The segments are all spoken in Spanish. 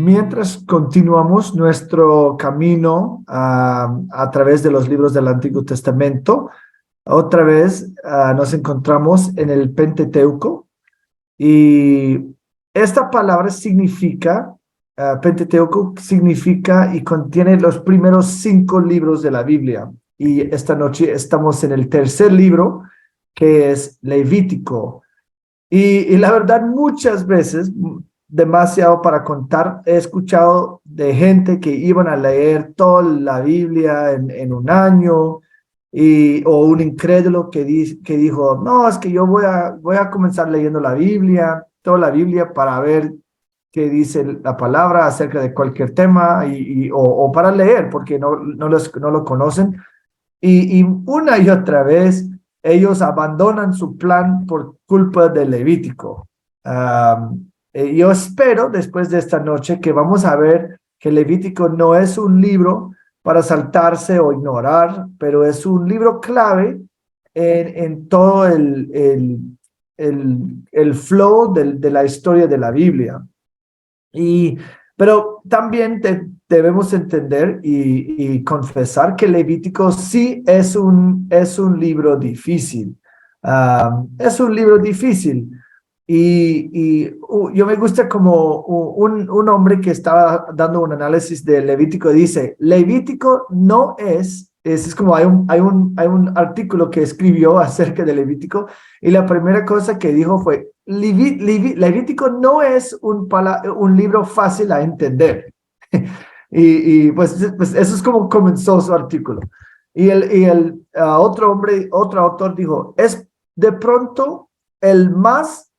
Mientras continuamos nuestro camino a través de los libros del Antiguo Testamento, otra vez nos encontramos en el Pentateuco y esta palabra significa, Pentateuco significa y contiene los primeros 5 libros de la Biblia. Y esta noche estamos en el tercer libro, que es Levítico. Y la verdad, muchas veces, demasiado para contar, he escuchado de gente que iban a leer toda la Biblia en un año, o un incrédulo que dijo, no, es que yo voy a comenzar leyendo la Biblia, toda la Biblia, para ver qué dice la palabra acerca de cualquier tema, o para leer, porque no lo conocen. Y una y otra vez ellos abandonan su plan por culpa del Levítico. Yo espero después de esta noche que vamos a ver que Levítico no es un libro para saltarse o ignorar, pero es un libro clave en todo el flow de la historia de la Biblia. Pero también debemos entender y confesar que Levítico sí es un libro difícil. Es un libro difícil. Yo me gusta como un hombre que estaba dando un análisis de Levítico, dice, Levítico no es como hay un artículo que escribió acerca de Levítico, y la primera cosa que dijo fue, Levítico no es un libro fácil a entender. Pues eso es como comenzó su artículo. Otro autor dijo, es de pronto el más,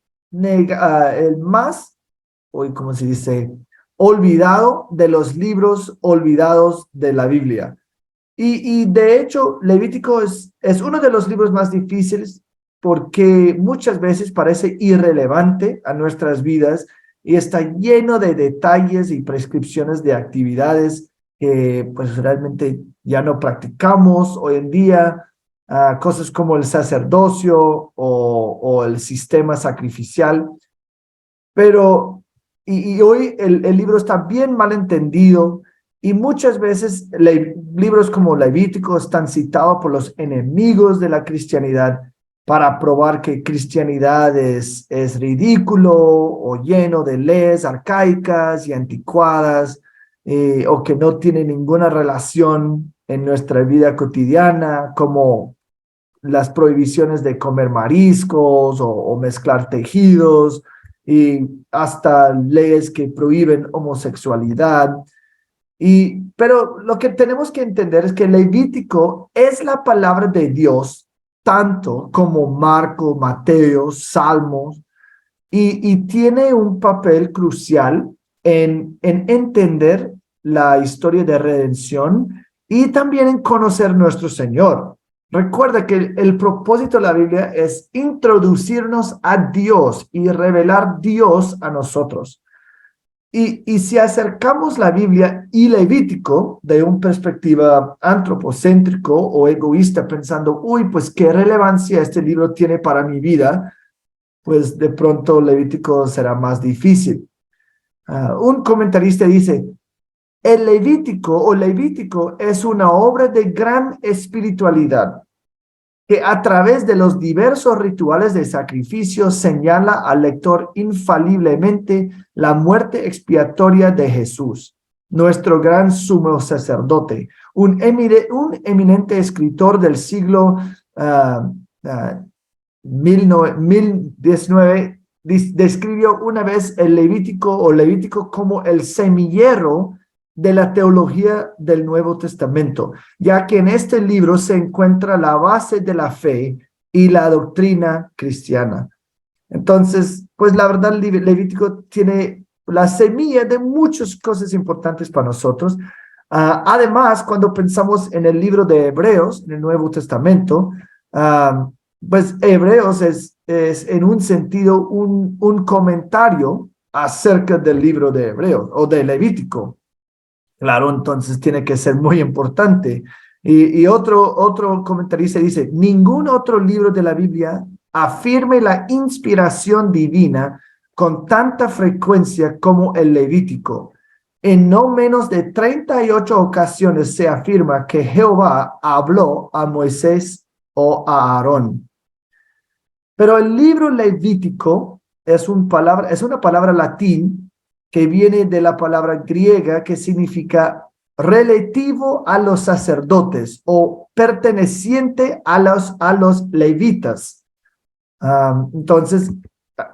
¿cómo se dice? Olvidado de los libros olvidados de la Biblia. Y de hecho, Levítico es uno de los libros más difíciles porque muchas veces parece irrelevante a nuestras vidas y está lleno de detalles y prescripciones de actividades que pues realmente ya no practicamos hoy en día, cosas como el sacerdocio o el sistema sacrificial. Pero, hoy el libro está bien mal entendido, y muchas veces libros como Levítico están citados por los enemigos de la cristianidad para probar que cristianidad es ridículo o lleno de leyes arcaicas y anticuadas, o que no tiene ninguna relación en nuestra vida cotidiana, como las prohibiciones de comer mariscos o mezclar tejidos, y hasta leyes que prohíben homosexualidad. Pero lo que tenemos que entender es que Levítico es la palabra de Dios, tanto como Marcos, Mateo, Salmos, y tiene un papel crucial en entender la historia de redención y también en conocer nuestro Señor. Recuerda que el propósito de la Biblia es introducirnos a Dios y revelar Dios a nosotros. Y si acercamos la Biblia y Levítico de una perspectiva antropocéntrico o egoísta, pensando, uy, pues qué relevancia este libro tiene para mi vida, pues de pronto Levítico será más difícil. Un comentarista dice, el Levítico es una obra de gran espiritualidad que a través de los diversos rituales de sacrificio señala al lector infaliblemente la muerte expiatoria de Jesús, nuestro gran sumo sacerdote, un eminente escritor del siglo 1019, describió una vez el Levítico como el semillero de la teología del Nuevo Testamento, ya que en este libro se encuentra la base de la fe y la doctrina cristiana. Entonces, pues la verdad, Levítico tiene la semilla de muchas cosas importantes para nosotros. Además, cuando pensamos en el libro de Hebreos, en el Nuevo Testamento, pues Hebreos es en un sentido un comentario acerca del libro de Hebreos o de Levítico. Claro, entonces tiene que ser muy importante. Y otro comentarista dice, ningún otro libro de la Biblia afirme la inspiración divina con tanta frecuencia como el Levítico. En no menos de 38 ocasiones se afirma que Jehová habló a Moisés o a Aarón. Pero el libro Levítico es una palabra latín que viene de la palabra griega que significa relativo a los sacerdotes o perteneciente a los levitas. Entonces,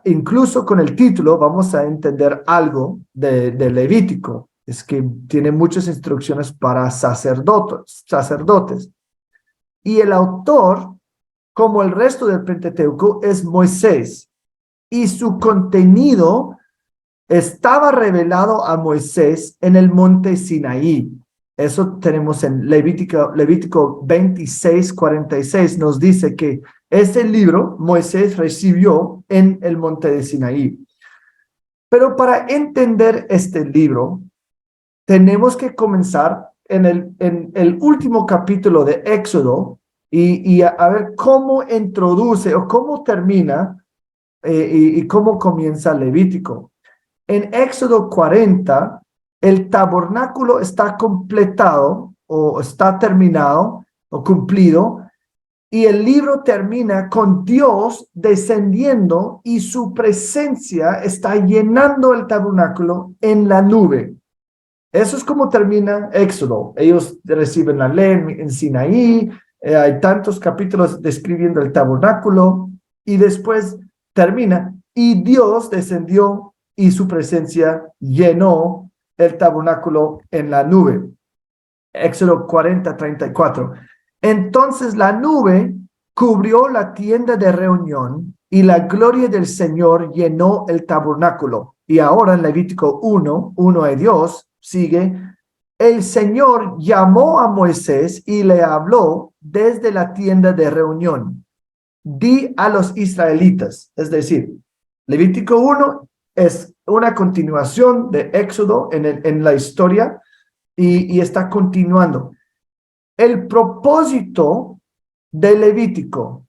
incluso con el título vamos a entender algo de Levítico. Es que tiene muchas instrucciones para sacerdotes. Y el autor, como el resto del Pentateuco, es Moisés. Y su contenido estaba revelado a Moisés en el monte Sinaí. Eso tenemos en Levítico 26:46. Nos dice que este libro Moisés recibió en el monte de Sinaí. Pero para entender este libro, tenemos que comenzar en el último capítulo de Éxodo y a ver cómo introduce o cómo termina y cómo comienza Levítico. En Éxodo 40, el tabernáculo está completado o está terminado o cumplido, y el libro termina con Dios descendiendo y su presencia está llenando el tabernáculo en la nube. Eso es como termina Éxodo. Ellos reciben la ley en Sinaí, hay tantos capítulos describiendo el tabernáculo, y después termina, y Dios descendió y su presencia llenó el tabernáculo en la nube. Éxodo 40:34. Entonces la nube cubrió la tienda de reunión y la gloria del Señor llenó el tabernáculo. Y ahora en Levítico 1 de Dios sigue: el Señor llamó a Moisés y le habló desde la tienda de reunión. Di a los israelitas, es decir, Levítico 1 es una continuación de Éxodo en la historia y está continuando. El propósito de Levítico,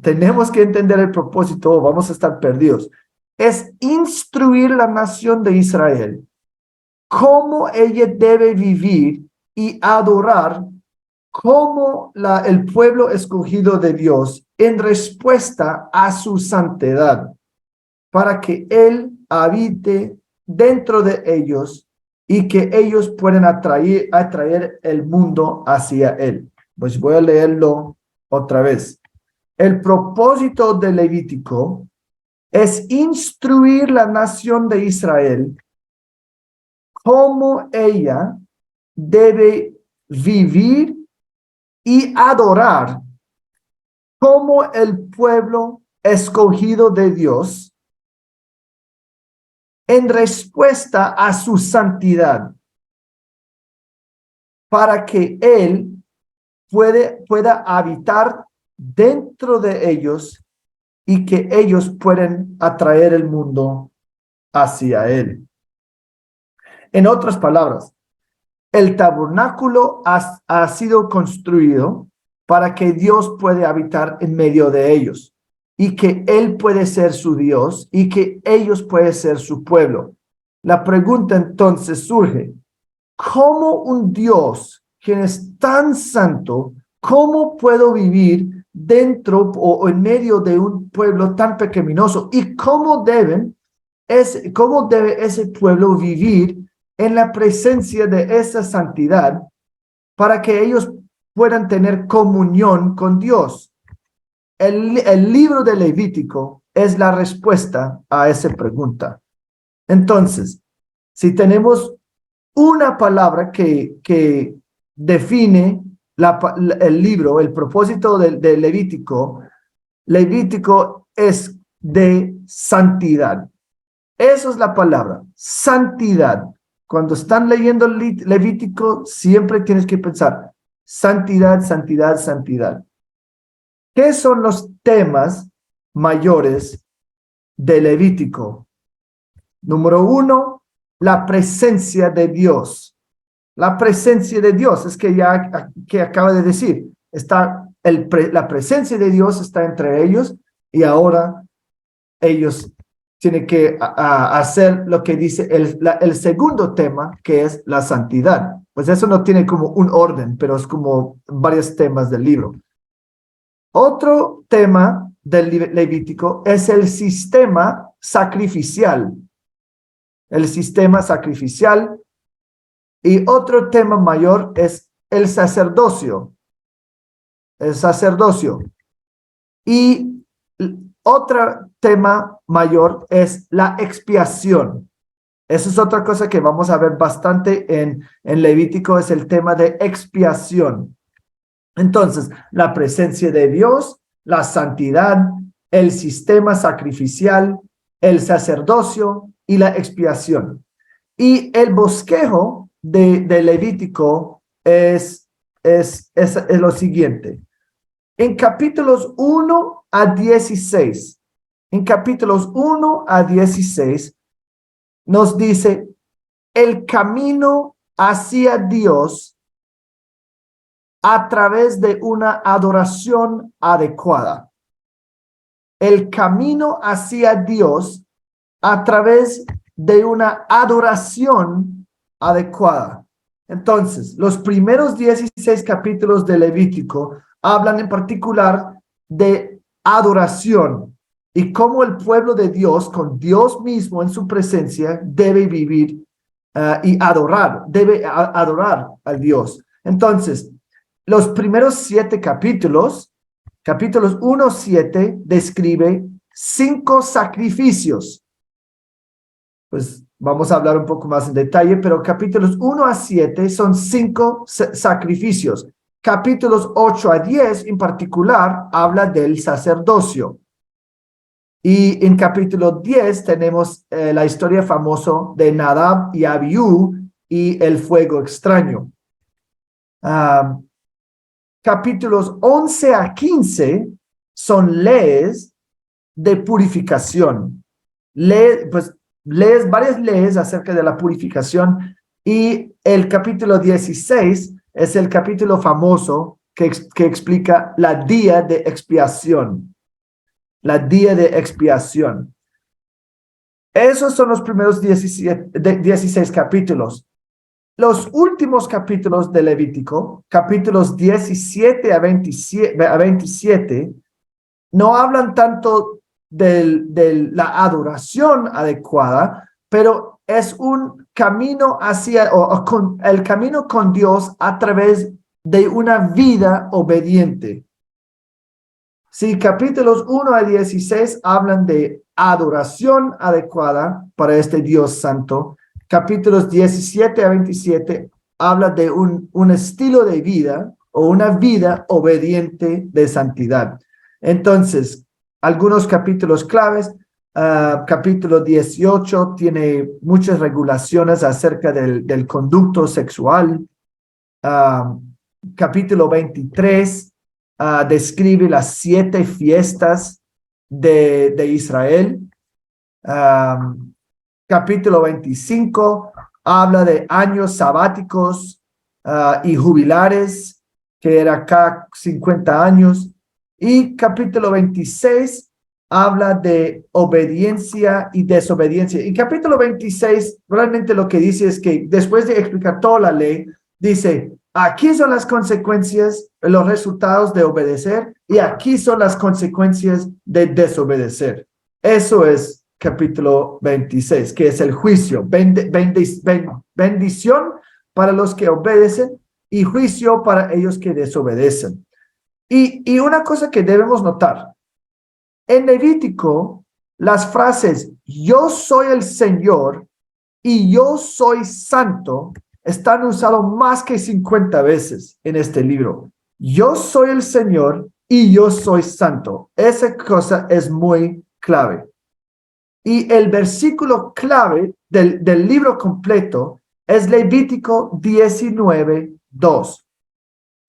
tenemos que entender el propósito o vamos a estar perdidos, es instruir la nación de Israel cómo ella debe vivir y adorar como el pueblo escogido de Dios en respuesta a su santidad, para que Él habite dentro de ellos y que ellos puedan atraer el mundo hacia Él. Pues voy a leerlo otra vez. El propósito de Levítico es instruir la nación de Israel cómo ella debe vivir y adorar como el pueblo escogido de Dios en respuesta a su santidad, para que Él pueda habitar dentro de ellos y que ellos puedan atraer el mundo hacia Él. En otras palabras, el tabernáculo ha sido construido para que Dios pueda habitar en medio de ellos y que Él puede ser su Dios y que ellos pueden ser su pueblo. La pregunta entonces surge: ¿cómo un Dios quien es tan santo, cómo puedo vivir dentro o en medio de un pueblo tan pecaminoso? ¿Y cómo debe ese pueblo vivir en la presencia de esa santidad para que ellos puedan tener comunión con Dios? El libro de Levítico es la respuesta a esa pregunta. Entonces, si tenemos una palabra que define el libro, el propósito de Levítico, Levítico es de santidad. Esa es la palabra, santidad. Cuando están leyendo Levítico, siempre tienes que pensar santidad, santidad, santidad. ¿Qué son los temas mayores de Levítico? Número 1, la presencia de Dios. La presencia de Dios es que acaba de decir, la presencia de Dios está entre ellos y ahora ellos tiene que hacer lo que dice el segundo tema, que es la santidad. Pues eso no tiene como un orden, pero es como varios temas del libro. Otro tema del Levítico es el sistema sacrificial. El sistema sacrificial. Y otro tema mayor es el sacerdocio. El sacerdocio. Y otro tema mayor es la expiación. Eso es otra cosa que vamos a ver bastante en Levítico, es el tema de expiación. Entonces, la presencia de Dios, la santidad, el sistema sacrificial, el sacerdocio y la expiación. Y el bosquejo de Levítico es lo siguiente. En capítulos 1 a 16, nos dice el camino hacia Dios a través de una adoración adecuada. El camino hacia Dios a través de una adoración adecuada. Entonces, los primeros 16 capítulos de Levítico hablan en particular de adoración y cómo el pueblo de Dios, con Dios mismo en su presencia, debe vivir y debe adorar a Dios. Entonces, los primeros 7 capítulos 1 a 7, describe 5 sacrificios. Pues vamos a hablar un poco más en detalle, pero capítulos 1 a 7 son 5 sacrificios. Capítulos 8 a 10 en particular habla del sacerdocio. Y en capítulo 10 tenemos la historia famosa de Nadab y Abiú y el fuego extraño. Capítulos 11 a 15 son leyes de purificación. Varias leyes acerca de la purificación, y el capítulo 16 es el capítulo famoso que explica la día de expiación. La día de expiación. Esos son los primeros 16 capítulos. Los últimos capítulos de Levítico, capítulos 17 a 27, no hablan tanto de la adoración adecuada, pero es un camino el camino con Dios a través de una vida obediente. Sí, capítulos 1 a 16 hablan de adoración adecuada para este Dios santo. Capítulos 17 a 27 habla de un estilo de vida o una vida obediente de santidad. Entonces, algunos capítulos claves. Capítulo 18 tiene muchas regulaciones acerca del conducto sexual. Capítulo 23 describe las 7 fiestas de Israel. Capítulo 25 habla de años sabáticos y jubilares, que era cada 50 años. Y capítulo 26 habla de obediencia y desobediencia. Y capítulo 26 realmente lo que dice es que después de explicar toda la ley, dice, aquí son las consecuencias, los resultados de obedecer, y aquí son las consecuencias de desobedecer. Eso es capítulo 26, que es el juicio, bendición para los que obedecen y juicio para ellos que desobedecen. Y una cosa que debemos notar, en Levítico, las frases yo soy el Señor y yo soy santo están usados más que 50 veces en este libro. Yo soy el Señor y yo soy santo. Esa cosa es muy clave. Y el versículo clave del libro completo es Levítico 19:2.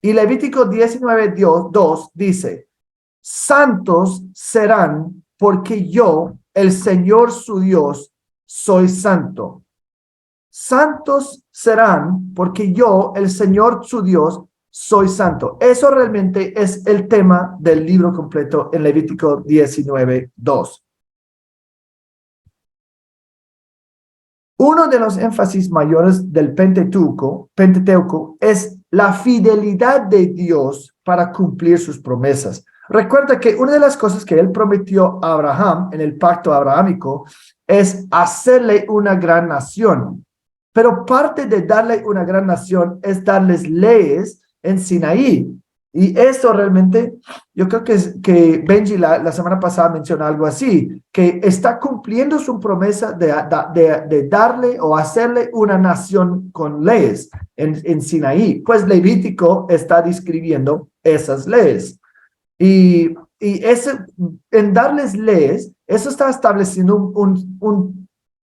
Y Levítico 19:2 dice, santos serán porque yo, el Señor su Dios, soy santo. Santos serán porque yo, el Señor su Dios, soy santo. Eso realmente es el tema del libro completo en Levítico 19:2. Uno de los énfasis mayores del Pentateuco es la fidelidad de Dios para cumplir sus promesas. Recuerda que una de las cosas que él prometió a Abraham en el pacto abrahámico es hacerle una gran nación. Pero parte de darle una gran nación es darles leyes en Sinaí. Y eso realmente, yo creo que Benji la semana pasada mencionó algo así, que está cumpliendo su promesa de darle o hacerle una nación con leyes en Sinaí. Pues Levítico está describiendo esas leyes. Y en darles leyes, eso está estableciendo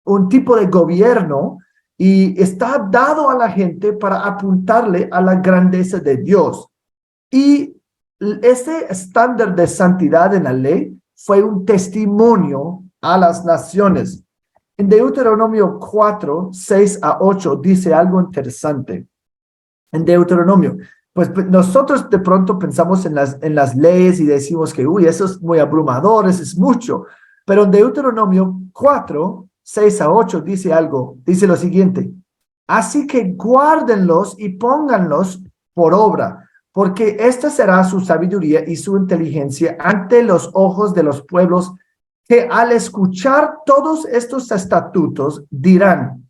un tipo de gobierno y está dado a la gente para apuntarle a la grandeza de Dios. Y ese estándar de santidad en la ley fue un testimonio a las naciones. En Deuteronomio 4, 6 a 8 dice algo interesante. En Deuteronomio, pues nosotros de pronto pensamos en las leyes y decimos que, uy, eso es muy abrumador, eso es mucho. Pero en Deuteronomio 4, 6 a 8 dice algo, dice lo siguiente: así que guárdenlos y pónganlos por obra, porque esta será su sabiduría y su inteligencia ante los ojos de los pueblos, que al escuchar todos estos estatutos dirán: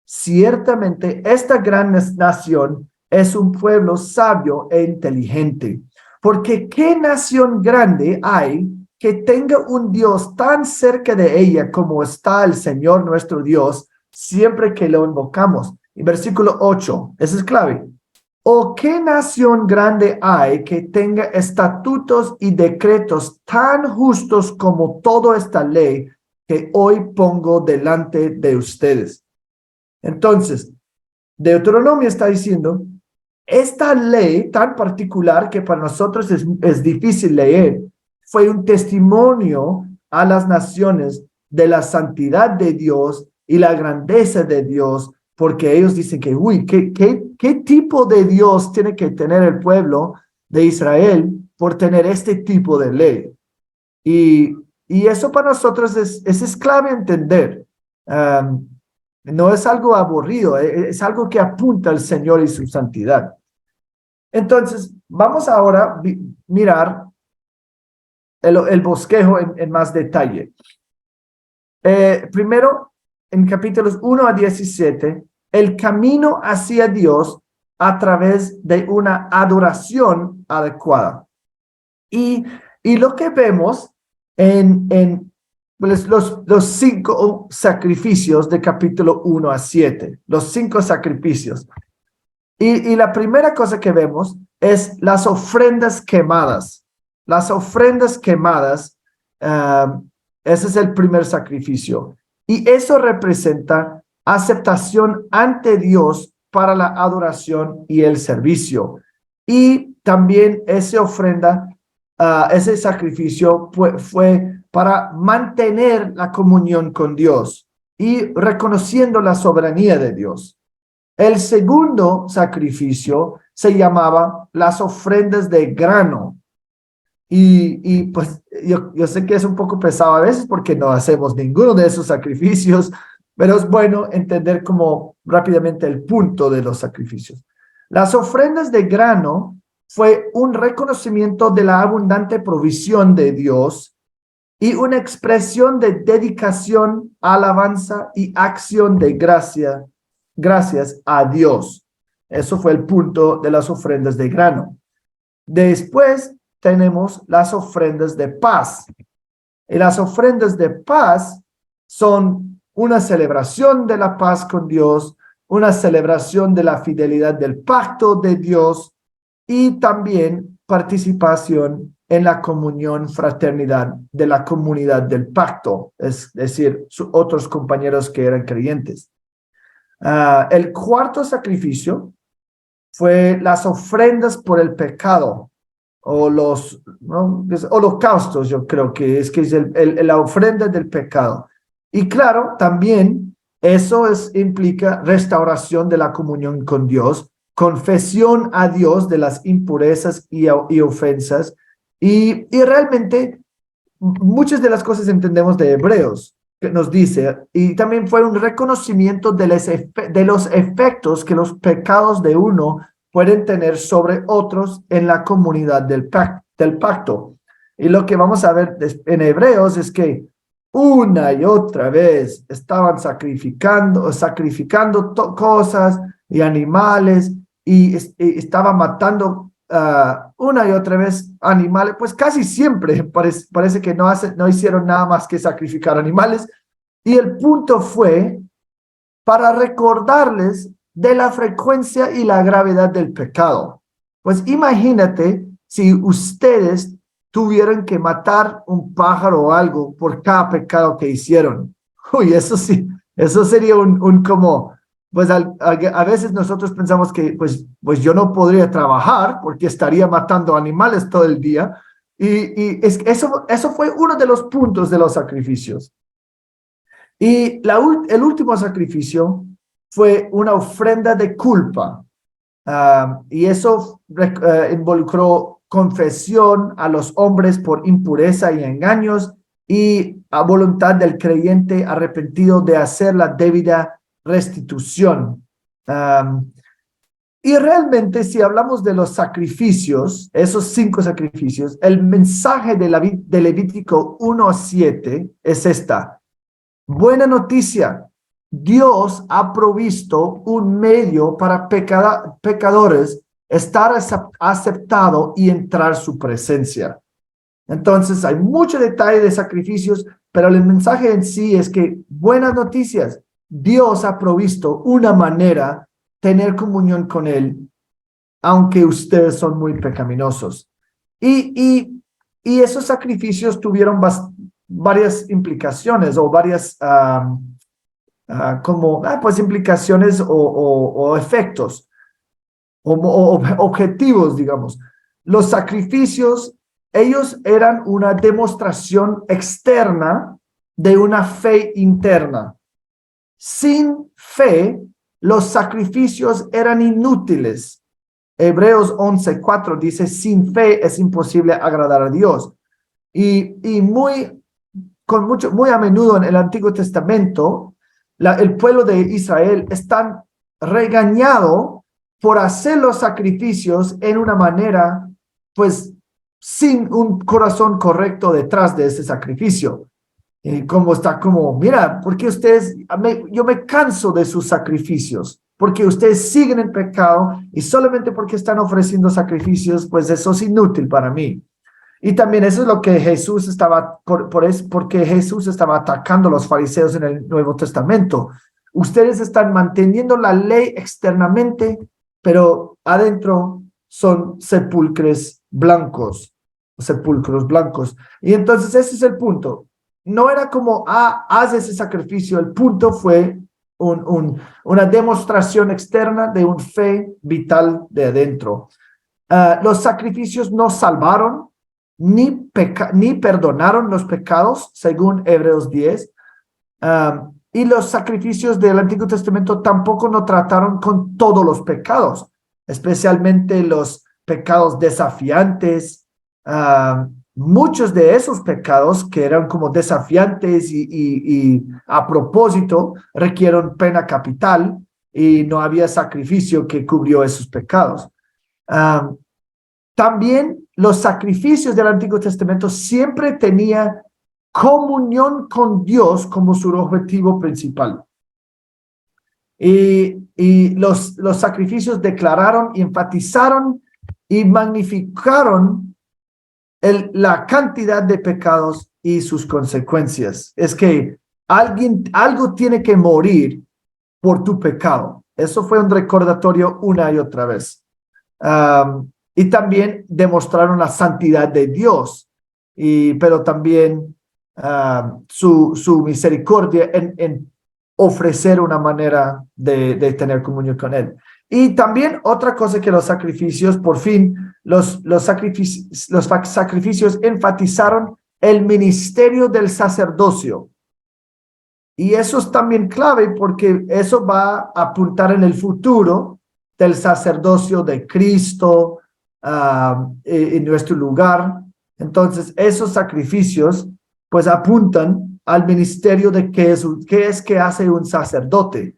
ciertamente esta gran nación es un pueblo sabio e inteligente. Porque ¿qué nación grande hay que tenga un Dios tan cerca de ella como está el Señor nuestro Dios siempre que lo invocamos? En versículo 8, esa es clave. ¿O qué nación grande hay que tenga estatutos y decretos tan justos como toda esta ley que hoy pongo delante de ustedes? Entonces, Deuteronomio está diciendo, esta ley tan particular que para nosotros es difícil leer, fue un testimonio a las naciones de la santidad de Dios y la grandeza de Dios, porque ellos dicen que, uy, ¿qué tipo de Dios tiene que tener el pueblo de Israel por tener este tipo de ley? Y eso para nosotros es clave entender. No es algo aburrido, es algo que apunta al Señor y su santidad. Entonces, vamos ahora a mirar el bosquejo en más detalle. Primero, en capítulos 1 a 17, el camino hacia Dios a través de una adoración adecuada. Y lo que vemos pues los 5 sacrificios de capítulo 1 a 7, los 5 sacrificios. Y la primera cosa que vemos es las ofrendas quemadas. Las ofrendas quemadas, ese es el primer sacrificio. Y eso representa aceptación ante Dios para la adoración y el servicio. Y también esa ofrenda, ese sacrificio fue para mantener la comunión con Dios y reconociendo la soberanía de Dios. El segundo sacrificio se llamaba las ofrendas de grano. Y pues yo sé que es un poco pesado a veces porque no hacemos ninguno de esos sacrificios, pero es bueno entender como rápidamente el punto de los sacrificios. Las ofrendas de grano fue un reconocimiento de la abundante provisión de Dios y una expresión de dedicación, alabanza y acción de gracias a Dios. Eso fue el punto de las ofrendas de grano. Después tenemos las ofrendas de paz. Y las ofrendas de paz son una celebración de la paz con Dios, una celebración de la fidelidad del pacto de Dios y también participación en la comunión, fraternidad de la comunidad del pacto, es decir, otros compañeros que eran creyentes. El cuarto sacrificio fue las ofrendas por el pecado, o los holocaustos, yo creo que es la ofrenda del pecado. Y claro, también eso implica restauración de la comunión con Dios, confesión a Dios de las impurezas y realmente muchas de las cosas entendemos de Hebreos, que nos dice, y también fue un reconocimiento de los efectos que los pecados de uno pueden tener sobre otros en la comunidad del pacto. Y lo que vamos a ver en Hebreos es que una y otra vez estaban sacrificando cosas y animales y estaban matando una y otra vez animales, pues casi siempre parece que no hicieron nada más que sacrificar animales. Y el punto fue para recordarles de la frecuencia y la gravedad del pecado. Pues imagínate si ustedes tuvieran que matar un pájaro o algo por cada pecado que hicieron. Uy, eso sí, eso sería un como, pues a veces nosotros pensamos que pues yo no podría trabajar porque estaría matando animales todo el día. Eso fue uno de los puntos de los sacrificios. Y el último sacrificio fue una ofrenda de culpa. Y eso involucró confesión a los hombres por impureza y engaños y a voluntad del creyente arrepentido de hacer la debida restitución. Y realmente, si hablamos de los sacrificios, esos 5 sacrificios, el mensaje de Levítico 1:7 es esta. Buena noticia, Dios ha provisto un medio para pecadores estar aceptado y entrar su presencia. Entonces, hay mucho detalle de sacrificios, pero el mensaje en sí es que, buenas noticias, Dios ha provisto una manera de tener comunión con Él, aunque ustedes son muy pecaminosos. Y esos sacrificios tuvieron varias implicaciones o varias pues implicaciones o efectos o objetivos, digamos. Los sacrificios, ellos eran una demostración externa de una fe interna. Sin fe, los sacrificios eran inútiles. Hebreos 11:4 dice, sin fe es imposible agradar a Dios. Y muy a menudo en el Antiguo Testamento, el pueblo de Israel están regañado por hacer los sacrificios en una manera, pues, sin un corazón correcto detrás de ese sacrificio. Mira, porque yo me canso de sus sacrificios, porque ustedes siguen en pecado y solamente porque están ofreciendo sacrificios, pues eso es inútil para mí. Y también eso es lo que Jesús porque Jesús estaba atacando a los fariseos en el Nuevo Testamento. Ustedes están manteniendo la ley externamente, pero adentro son sepulcros blancos. Y entonces ese es el punto. No era como, haz ese sacrificio. El punto fue una demostración externa de una fe vital de adentro. Los sacrificios no salvaron ni perdonaron los pecados, según Hebreos 10. Y los sacrificios del Antiguo Testamento tampoco no trataron con todos los pecados, especialmente los pecados desafiantes. Muchos de esos pecados que eran como desafiantes y a propósito requieren pena capital y no había sacrificio que cubrió esos pecados. También los sacrificios del Antiguo Testamento siempre tenían comunión con Dios como su objetivo principal. Y los sacrificios declararon, enfatizaron y magnificaron la cantidad de pecados y sus consecuencias. Es que algo tiene que morir por tu pecado. Eso fue un recordatorio una y otra vez. Y también demostraron la santidad de Dios, pero también su misericordia en ofrecer una manera de tener comunión con Él. Y también otra cosa que los sacrificios, por fin, los sacrificios enfatizaron el ministerio del sacerdocio. Y eso es también clave porque eso va a apuntar en el futuro del sacerdocio de Cristo en nuestro lugar. Entonces, esos sacrificios pues apuntan al ministerio de qué es que hace un sacerdote.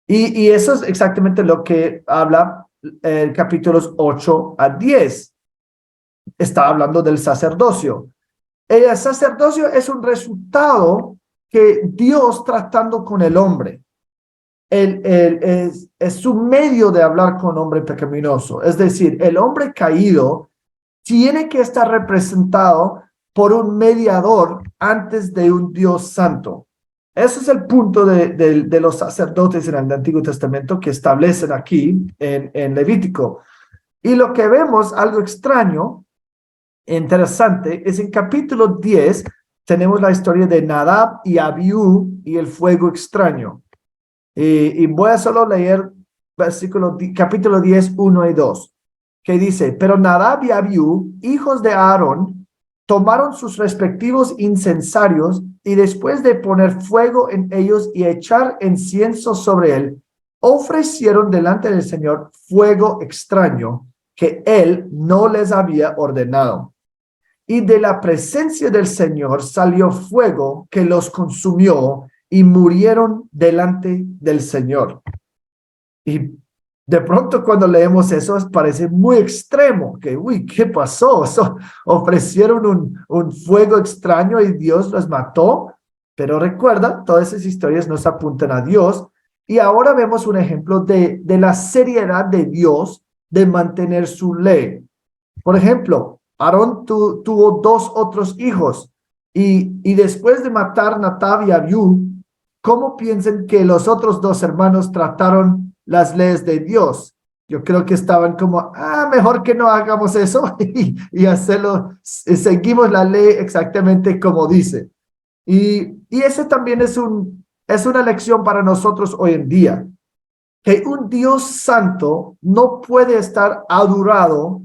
Y eso es exactamente lo que habla el capítulos 8 a 10. Está hablando del sacerdocio. El sacerdocio es un resultado que Dios tratando con el hombre. Es su medio de hablar con hombre pecaminoso. Es decir, el hombre caído tiene que estar representado por un mediador antes de un Dios santo. Ese es el punto de los sacerdotes en el Antiguo Testamento que establecen aquí en Levítico. Y lo que vemos, algo extraño, interesante, es en capítulo 10, tenemos la historia de Nadab y Abiú y el fuego extraño. Y voy a solo leer capítulo 10, 1 y 2, que dice, pero Nadab y Abiú, hijos de Aarón, tomaron sus respectivos incensarios y después de poner fuego en ellos y echar incienso sobre él, ofrecieron delante del Señor fuego extraño que él no les había ordenado. Y de la presencia del Señor salió fuego que los consumió y murieron delante del Señor. Y de pronto cuando leemos eso parece muy extremo, que uy, ¿qué pasó? Ofrecieron un fuego extraño y Dios los mató, pero recuerda, todas esas historias nos apuntan a Dios y ahora vemos un ejemplo de la seriedad de Dios de mantener su ley. Por ejemplo, Aarón tuvo 2 otros hijos y después de matar Nadab y Abiú, ¿cómo piensan que los otros 2 hermanos trataron las leyes de Dios? Yo creo que estaban como, mejor que no hagamos eso y hacerlo, seguimos la ley exactamente como dice. Y ese también es una lección para nosotros hoy en día, que un Dios santo no puede estar adorado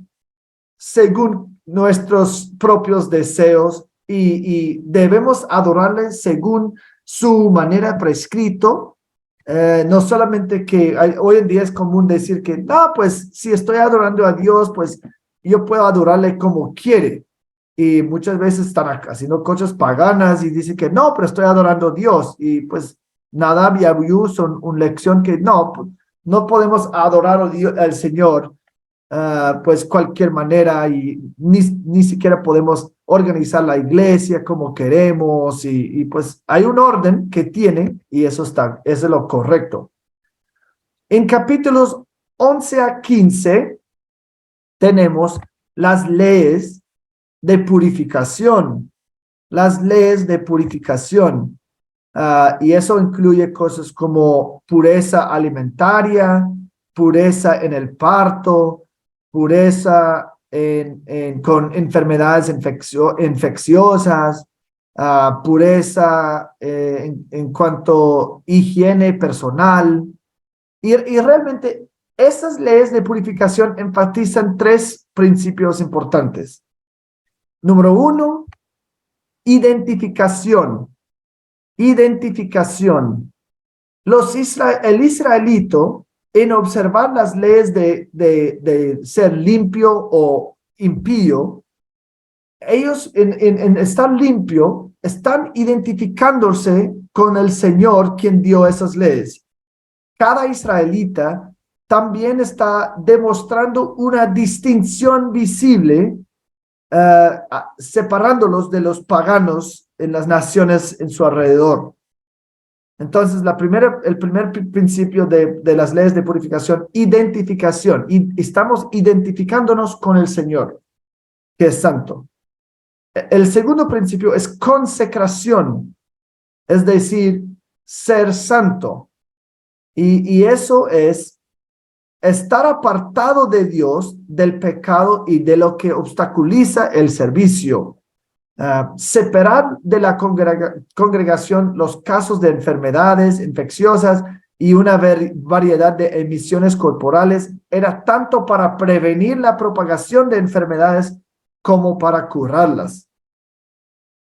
según nuestros propios deseos y debemos adorarle según su manera prescrito. No solamente que hoy en día es común decir que, no, pues si estoy adorando a Dios, pues yo puedo adorarle como quiere. Y muchas veces están haciendo cosas paganas y dicen que no, pero estoy adorando a Dios. Y pues Nadab y Abiú son una lección que no podemos adorar al Señor pues cualquier manera y ni siquiera podemos organizar la iglesia como queremos y pues hay un orden que tiene y eso es lo correcto. En capítulos 11 a 15 tenemos las leyes de purificación, y eso incluye cosas como pureza alimentaria, pureza en el parto, pureza con enfermedades infecciosas, pureza en cuanto a higiene personal. Y realmente estas leyes de purificación enfatizan 3 principios importantes. Número 1, identificación. El israelito, en observar las leyes de ser limpio o impío, ellos en estar limpio están identificándose con el Señor quien dio esas leyes. Cada israelita también está demostrando una distinción visible, separándolos de los paganos en las naciones en su alrededor. Entonces, el primer principio de las leyes de purificación, identificación. Y estamos identificándonos con el Señor, que es santo. El segundo principio es consecración, es decir, ser santo. Y eso es estar apartado de Dios, del pecado y de lo que obstaculiza el servicio. Separar de la congregación los casos de enfermedades infecciosas y una variedad de emisiones corporales era tanto para prevenir la propagación de enfermedades como para curarlas.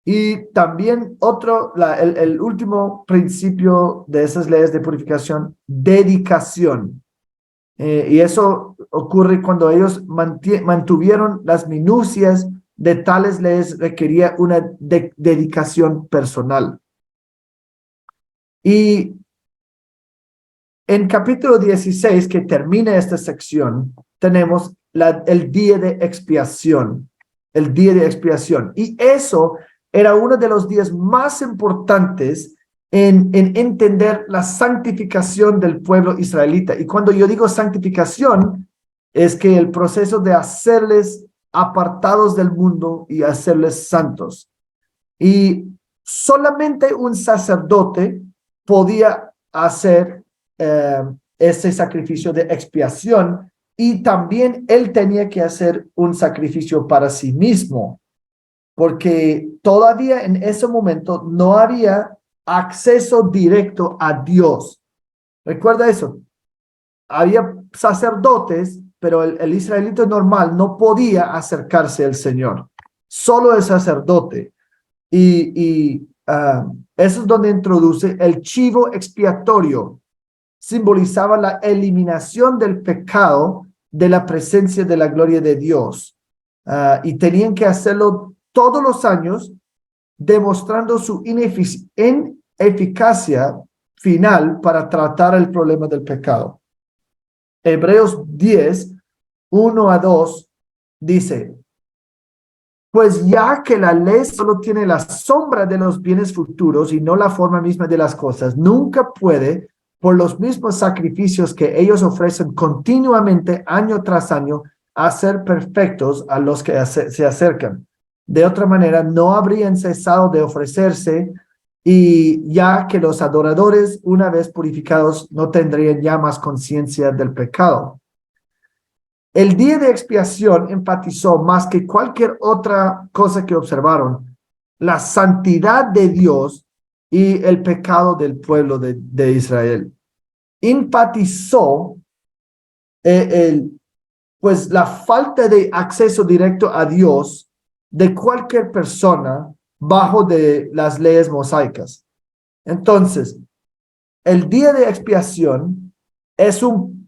Y también el último principio de esas leyes de purificación, dedicación. Y eso ocurre cuando ellos mantuvieron las minucias de tales leyes requería una dedicación personal. Y en capítulo 16, que termina esta sección, tenemos el día de expiación, el día de expiación. Y eso era uno de los días más importantes en entender la santificación del pueblo israelita. Y cuando yo digo santificación, es que el proceso de hacerles apartados del mundo y hacerles santos. Y solamente un sacerdote podía hacer ese sacrificio de expiación, y también él tenía que hacer un sacrificio para sí mismo, porque todavía en ese momento no había acceso directo a Dios. Recuerda eso. Había sacerdotes, pero el israelita normal no podía acercarse al Señor. Solo el sacerdote. Eso es donde introduce el chivo expiatorio. Simbolizaba la eliminación del pecado de la presencia de la gloria de Dios. Y tenían que hacerlo todos los años, demostrando su ineficacia final para tratar el problema del pecado. Hebreos 10, 1 a 2 dice: pues ya que la ley solo tiene la sombra de los bienes futuros y no la forma misma de las cosas, nunca puede, por los mismos sacrificios que ellos ofrecen continuamente año tras año, hacer perfectos a los que se acercan. De otra manera, no habrían cesado de ofrecerse, y ya que los adoradores, una vez purificados, no tendrían ya más conciencia del pecado. El día de expiación enfatizó más que cualquier otra cosa que observaron la santidad de Dios y el pecado del pueblo de Israel. Enfatizó pues la falta de acceso directo a Dios de cualquier persona bajo de las leyes mosaicas. Entonces, el día de expiación es un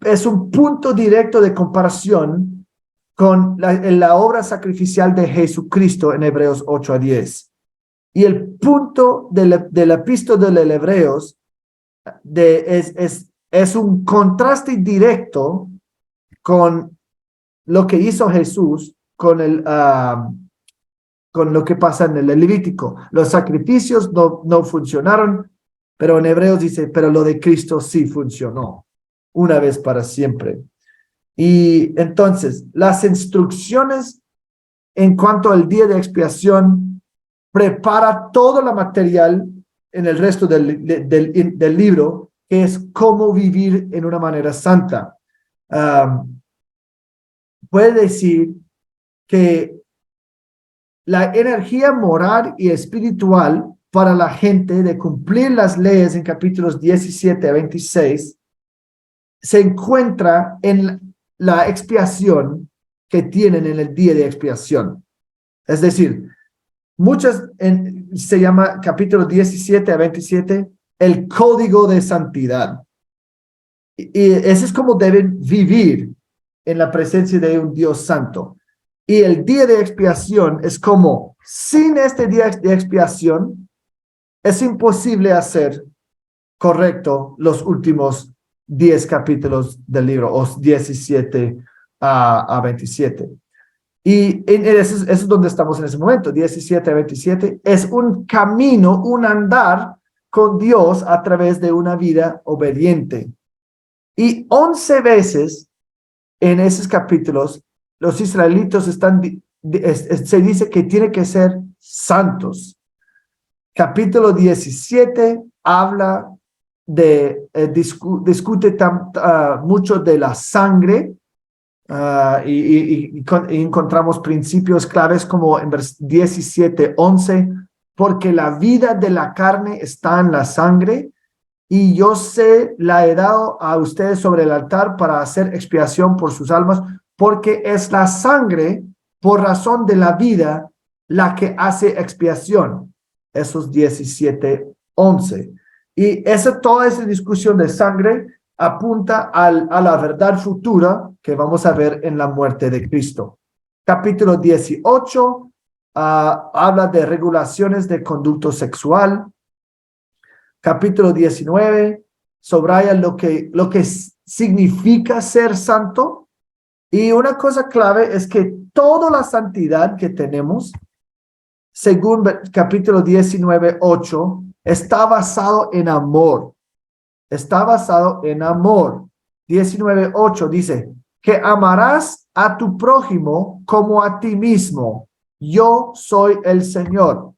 punto directo de comparación con la obra sacrificial de Jesucristo en Hebreos 8 a 10. Y el punto de la epístola de los Hebreos es un contraste directo con lo que hizo Jesús con lo que pasa en el Levítico. Los sacrificios no funcionaron, pero en Hebreos dice, pero lo de Cristo sí funcionó, una vez para siempre. Y entonces, las instrucciones en cuanto al día de expiación prepara todo el material en el resto del libro, que es cómo vivir en una manera santa. Puede decir que la energía moral y espiritual para la gente de cumplir las leyes en capítulos 17 a 26 se encuentra en la expiación que tienen en el día de expiación. Es decir, se llama capítulo 17 a 27 el código de santidad. Y ese es como deben vivir en la presencia de un Dios santo. Y el día de expiación es como, sin este día de expiación, es imposible hacer correcto los últimos 10 capítulos del libro, o 17 a 27. Y eso es donde estamos en ese momento, 17 a 27. Es un camino, un andar con Dios a través de una vida obediente. Y 11 veces en esos capítulos, los israelitas se dice que tienen que ser santos. Capítulo 17 habla discute mucho de la sangre, y encontramos principios claves como en 17:11, porque la vida de la carne está en la sangre, y yo la he dado a ustedes sobre el altar para hacer expiación por sus almas, porque es la sangre, por razón de la vida, la que hace expiación. Esos 17:11. Y toda esa discusión de sangre apunta a la verdad futura que vamos a ver en la muerte de Cristo. Capítulo 18 habla de regulaciones de conducta sexual. Capítulo 19 subraya lo que significa ser santo. Y una cosa clave es que toda la santidad que tenemos, según capítulo 19:8, está basado en amor. Está basado en amor. 19:8 dice que amarás a tu prójimo como a ti mismo. Yo soy el Señor.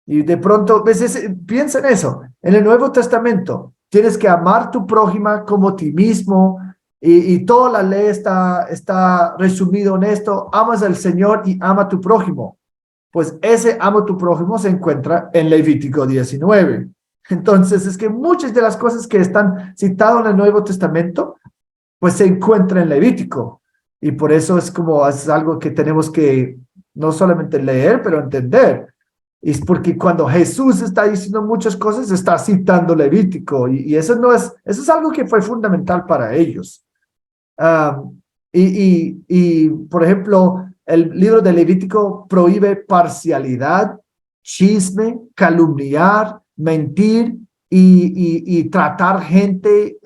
Y de pronto, piensa en eso. En el Nuevo Testamento, tienes que amar tu prójima como a ti mismo. Y toda la ley está resumido en esto. Amas al Señor y ama a tu prójimo. Pues ese amo a tu prójimo se encuentra en Levítico 19. Entonces, es que muchas de las cosas que están citadas en el Nuevo Testamento, pues se encuentra en Levítico. Y por eso es algo que tenemos que no solamente leer, pero entender. Es porque cuando Jesús está diciendo muchas cosas, está citando Levítico. Y eso eso es algo que fue fundamental para ellos. Por ejemplo, el libro de Levítico prohíbe parcialidad, chisme, calumniar, mentir y tratar gente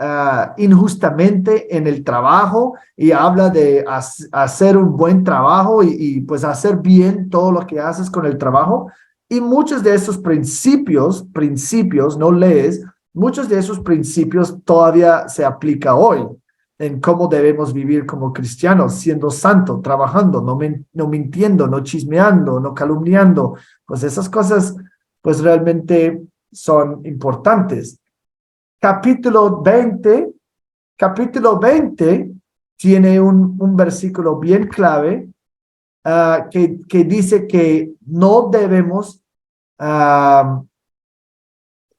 injustamente en el trabajo, y habla de hacer un buen trabajo y pues hacer bien todo lo que haces con el trabajo. Y muchos de esos principios, no lees, muchos de esos principios todavía se aplica hoy en cómo debemos vivir como cristianos, siendo santo, trabajando, no mintiendo, no chismeando, no calumniando. Pues esas cosas, pues realmente son importantes. Capítulo 20 tiene un versículo bien clave que dice que no debemos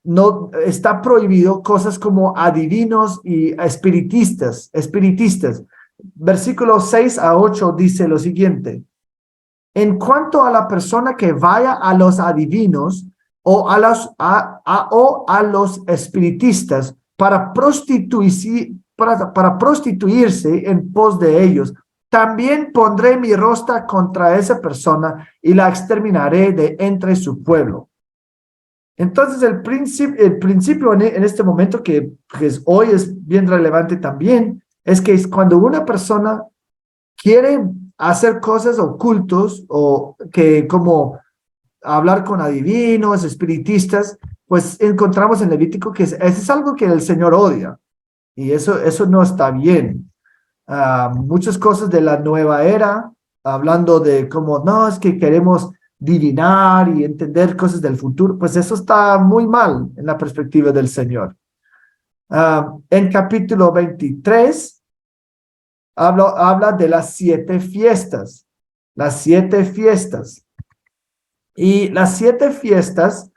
no está prohibido cosas como adivinos y espiritistas. Versículos 6-8 dice lo siguiente: en cuanto a la persona que vaya a los adivinos o a los espiritistas para prostituirse en pos de ellos, también pondré mi rostro contra esa persona y la exterminaré de entre su pueblo. Entonces, el principio en este momento, que pues, hoy es bien relevante también, es que es cuando una persona quiere hacer cosas ocultos o que como hablar con adivinos, espiritistas, pues encontramos en Levítico que eso es algo que el Señor odia, y eso no está bien. Muchas cosas de la nueva era, hablando de cómo no, es que queremos divinar y entender cosas del futuro, pues eso está muy mal en la perspectiva del Señor. En capítulo 23 habla de las 7 fiestas. Las 7 fiestas. Y las 7 fiestas,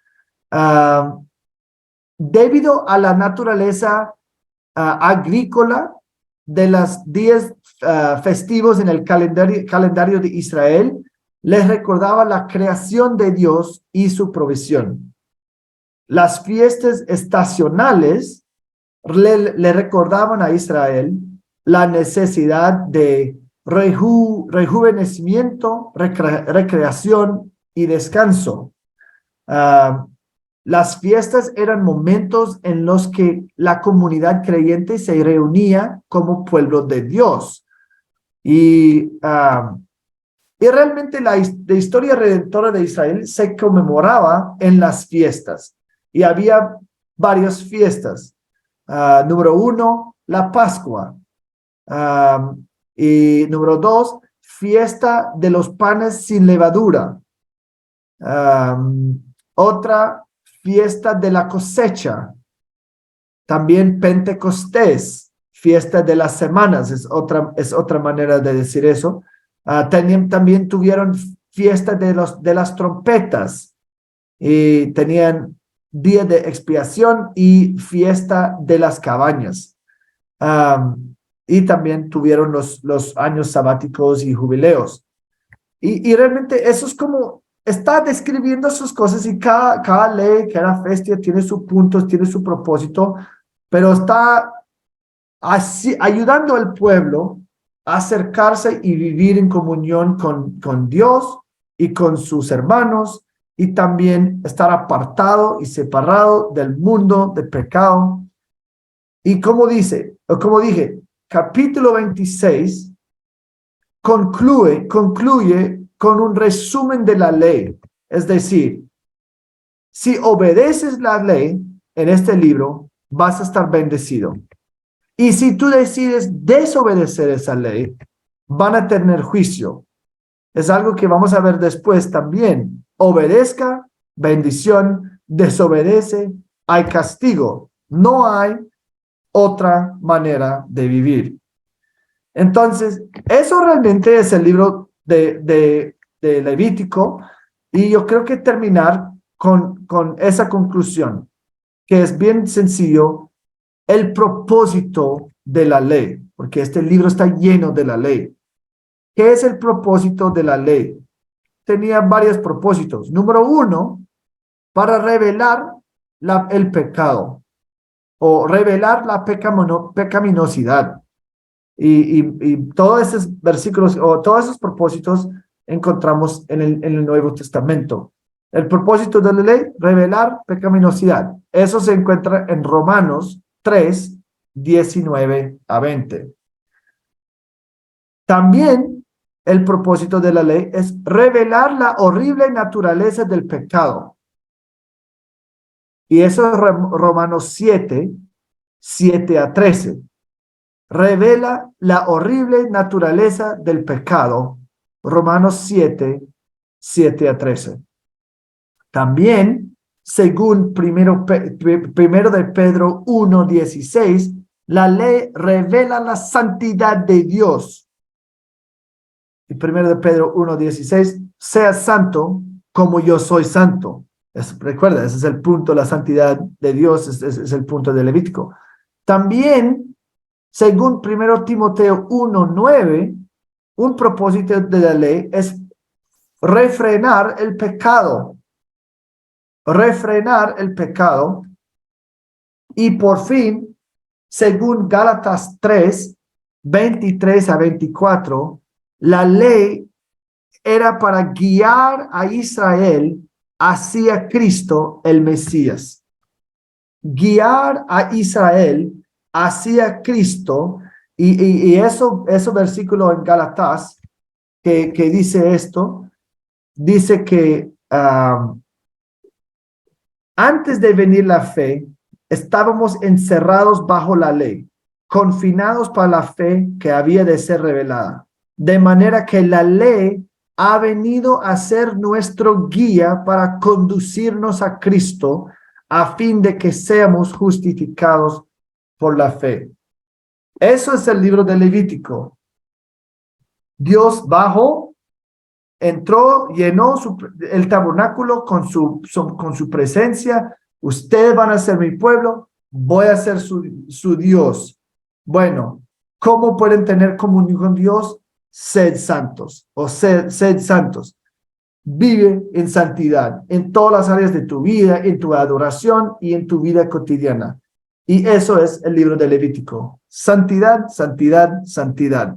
debido a la naturaleza agrícola de los días festivos en el calendario de Israel, les recordaba la creación de Dios y su provisión. Las fiestas estacionales le recordaban a Israel la necesidad de rejuvenecimiento, recreación y descanso. Las fiestas eran momentos en los que la comunidad creyente se reunía como pueblo de Dios. Y realmente la historia redentora de Israel se conmemoraba en las fiestas. Y había varias fiestas. Número 1, la Pascua. Y número 2, fiesta de los panes sin levadura. Otra, fiesta de la cosecha. También Pentecostés, fiesta de las semanas, es otra manera de decir eso. También tuvieron fiesta de las trompetas, y tenían día de expiación y fiesta de las cabañas. Y también tuvieron los años sabáticos y jubileos. Y realmente eso es como, está describiendo sus cosas, y cada ley, cada fiesta tiene sus puntos, tiene su propósito, pero está así, ayudando al pueblo a acercarse y vivir en comunión con Dios y con sus hermanos, y también estar apartado y separado del mundo de pecado. Y como dije, capítulo 26 concluye con un resumen de la ley. Es decir, si obedeces la ley en este libro, vas a estar bendecido. Y si tú decides desobedecer esa ley, van a tener juicio. Es algo que vamos a ver después también. Obedezca, bendición; desobedece, hay castigo. No hay otra manera de vivir. Entonces, eso realmente es el libro de Levítico, y yo creo que terminar con esa conclusión, que es bien sencillo, el propósito de la ley, porque este libro está lleno de la ley. ¿Qué es el propósito de la ley? Tenía varios propósitos. Número uno, para revelar el pecado o revelar la pecaminosidad. Y todos esos versículos o todos esos propósitos encontramos en el Nuevo Testamento. El propósito de la ley: revelar pecaminosidad. Eso se encuentra en Romanos 3, 19 a 20. También el propósito de la ley es revelar la horrible naturaleza del pecado. Y eso es Romanos 7, 7 a 13. Revela la horrible naturaleza del pecado. Romanos 7, 7 a 13. También, según primero de Pedro 1, 16, la ley revela la santidad de Dios. Y primero de Pedro 1, 16, sea santo como yo soy santo. Recuerda, ese es el punto, la santidad de Dios es el punto de Levítico. También, según 1 Timoteo 1, 9, un propósito de la ley es refrenar el pecado. Refrenar el pecado. Y por fin, según Gálatas 3, 23 a 24, la ley era para guiar a Israel hacia Cristo, el Mesías. Guiar a Israel hacia Cristo. Y eso versículo en Gálatas que dice esto, dice que antes de venir la fe, estábamos encerrados bajo la ley, confinados para la fe que había de ser revelada. De manera que la ley ha venido a ser nuestro guía para conducirnos a Cristo, a fin de que seamos justificados por la fe. Eso es el libro de Levítico. Dios bajó, entró, llenó el tabernáculo con su presencia. Ustedes van a ser mi pueblo, voy a ser su Dios. Bueno, ¿cómo pueden tener comunión con Dios? Sed santos, o sed santos. Vive en santidad en todas las áreas de tu vida, en tu adoración y en tu vida cotidiana. Y eso es el libro de Levítico. Santidad, santidad, santidad.